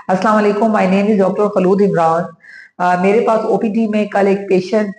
अस्सलाम वालेकुम, my name is doctor Khulood Imran. मेरे पास ओपीडी में कल एक पेशेंट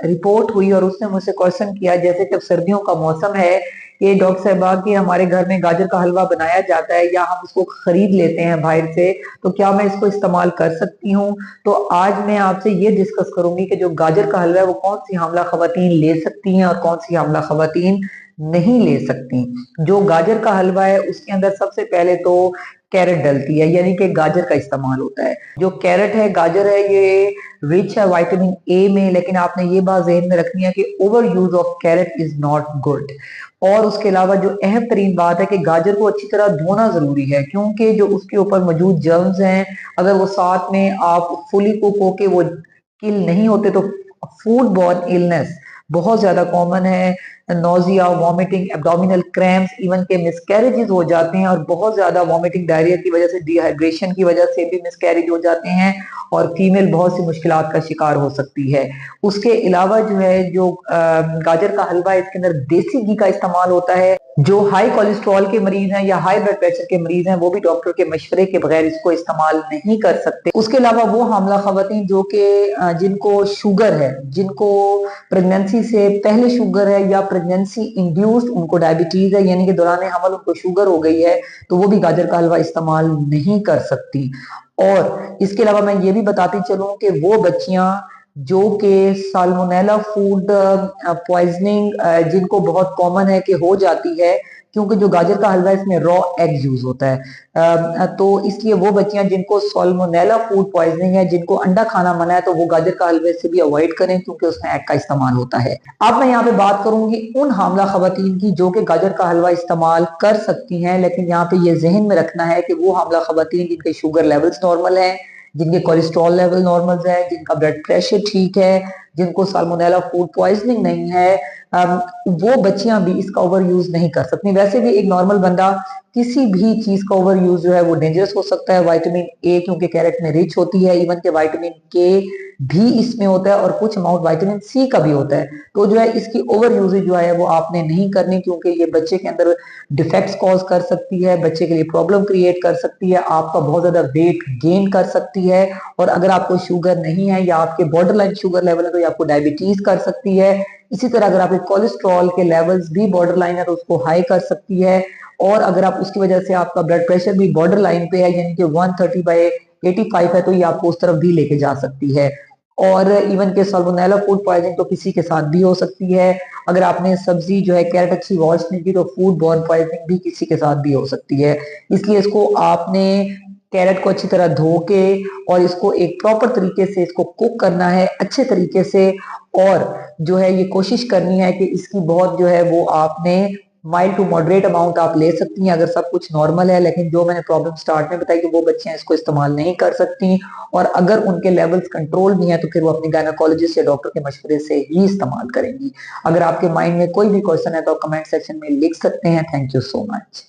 रिपोर्ट हुई और उसने मुझसे क्वेश्चन किया, जैसे जब सर्दियों का मौसम है कि डॉक्टर साहबा कि हमारे घर में गाजर का हलवा बनाया जाता है या हम उसको खरीद लेते हैं बाहर से, तो क्या मैं इसको इस्तेमाल कर सकती हूँ? तो आज मैं आपसे ये डिस्कस करूंगी कि जो गाजर का हलवा है वो कौन सी हामला खवातीन ले सकती हैं और कौन सी हामला खवातीन नहीं ले सकती। जो गाजर का हलवा है उसके अंदर सबसे पहले तो कैरेट डलती है, यानी कि गाजर का इस्तेमाल होता है। जो कैरेट है, गाजर है, ये रिच है विटामिन ए में, लेकिन आपने ये बात जहन में रखनी है कि over use of carat is not good. और उसके अलावा जो अहम तरीन बात है कि गाजर को अच्छी तरह धोना जरूरी है, क्योंकि जो उसके ऊपर मौजूद जर्म्स हैं, अगर वो साथ में आप फुली कुक होके वो किल नहीं होते तो फूड बॉर्न इलनेस बहुत ज्यादा कॉमन है। Nausea, vomiting, abdominal cramps, even के मिसकैरेजेस हो जाते हैं और बहुत ज्यादा वॉमिटिंग, डायरिया की वजह से, डिहाइड्रेशन की वजह से भी मिसकैरेज हो जाते हैं और फीमेल बहुत सी मुश्किलात का शिकार हो सकती है। उसके अलावा जो है, जो गाजर का हलवा है, इसके अंदर देसी घी का इस्तेमाल होता है। जो हाई कोलेस्ट्रॉल के मरीज हैं या हाई ब्लड प्रेशर के मरीज हैं वो भी डॉक्टर के मशवरे के बगैर इसको इस्तेमाल नहीं कर सकते। उसके अलावा वो हामला खवातीन जो कि जिनको शुगर है, जिनको प्रेगनेंसी से पहले शुगर है या प्रेगनेंसी इंड्यूस्ड उनको डायबिटीज है, यानी कि दौरान हमल उनको शुगर हो गई है, तो वो भी गाजर का हलवा इस्तेमाल नहीं कर सकती। और इसके अलावा मैं ये भी बताती चलूं कि वो बच्चियां जो कि साल्मोनेला फूड पॉइजनिंग जिनको बहुत कॉमन है कि हो जाती है, क्योंकि जो गाजर का हलवा है इसमें रॉ एग यूज होता है, तो इसलिए वो बच्चियां जिनको साल्मोनेला फूड पॉइजनिंग है, जिनको अंडा खाना मना है, तो वो गाजर का हलवे से भी अवॉइड करें, क्योंकि उसमें एग का इस्तेमाल होता है। अब मैं यहाँ पे बात करूंगी उन हामला खवातीन की जो कि गाजर का हलवा इस्तेमाल कर सकती हैं, लेकिन यहाँ पे ये जहन में रखना है कि वो हामला खवातीन जिनके शुगर लेवल्स नॉर्मल हैं, जिनके कोलेस्ट्रॉल लेवल नॉर्मल है, जिनका ब्लड प्रेशर ठीक है, जिनको साल्मोनेला फूड पॉइजनिंग नहीं है, वो बच्चियां भी इसका ओवर यूज नहीं कर सकती। वैसे भी एक नॉर्मल बंदा किसी भी चीज का ओवर यूज जो है वो डेंजरस हो सकता है। विटामिन ए क्योंकि कैरेट में रिच होती है, इवन के विटामिन के भी इसमें होता है और कुछ अमाउंट विटामिन सी का भी होता है, तो जो है इसकी ओवर यूजेज जो है वो आपने नहीं करनी, क्योंकि ये बच्चे के अंदर डिफेक्ट्स कॉज कर सकती है, बच्चे के लिए प्रॉब्लम क्रिएट कर सकती है, आपका बहुत ज्यादा वेट गेन कर सकती है। और अगर आपको शुगर नहीं है या आपके बॉर्डर लाइन शुगर लेवल है तो ये आपको डायबिटीज कर सकती है। इसी तरह अगर आपके कोलेस्ट्रॉल के लेवल्स भी बॉर्डर लाइन है तो उसको हाई कर सकती है। और अगर आप उसकी वजह से आपका ब्लड प्रेशर भी बॉर्डर लाइन पे है, यानी कि 130/85 है, तो ये आपको उस तरफ भी लेके जा सकती है। और इवन के साल्मोनेला फूड पॉइजनिंग तो किसी के साथ भी हो सकती है। अगर आपने सब्जी जो है कैरेट अच्छी वॉश नहीं की तो फूड बॉर्न पॉइजनिंग भी किसी के साथ भी हो सकती है। इसलिए इसको आपने कैरेट को अच्छी तरह धो के और इसको एक प्रॉपर तरीके से इसको कुक करना है अच्छे तरीके से। और जो है ये कोशिश करनी है कि इसकी बहुत जो है वो आपने माइल्ड टू मॉडरेट अमाउंट आप ले सकती हैं अगर सब कुछ नॉर्मल है। लेकिन जो मैंने प्रॉब्लम स्टार्ट में बताई कि वो बच्चियां इसको इस्तेमाल नहीं कर सकती, और अगर उनके लेवल्स कंट्रोल भी हैं तो फिर वो अपने गायनोकोलॉजिस्ट या डॉक्टर के मशवरे से ही इस्तेमाल करेंगी। अगर आपके माइंड में कोई भी क्वेश्चन है तो कमेंट सेक्शन में लिख सकते हैं। Thank you so much.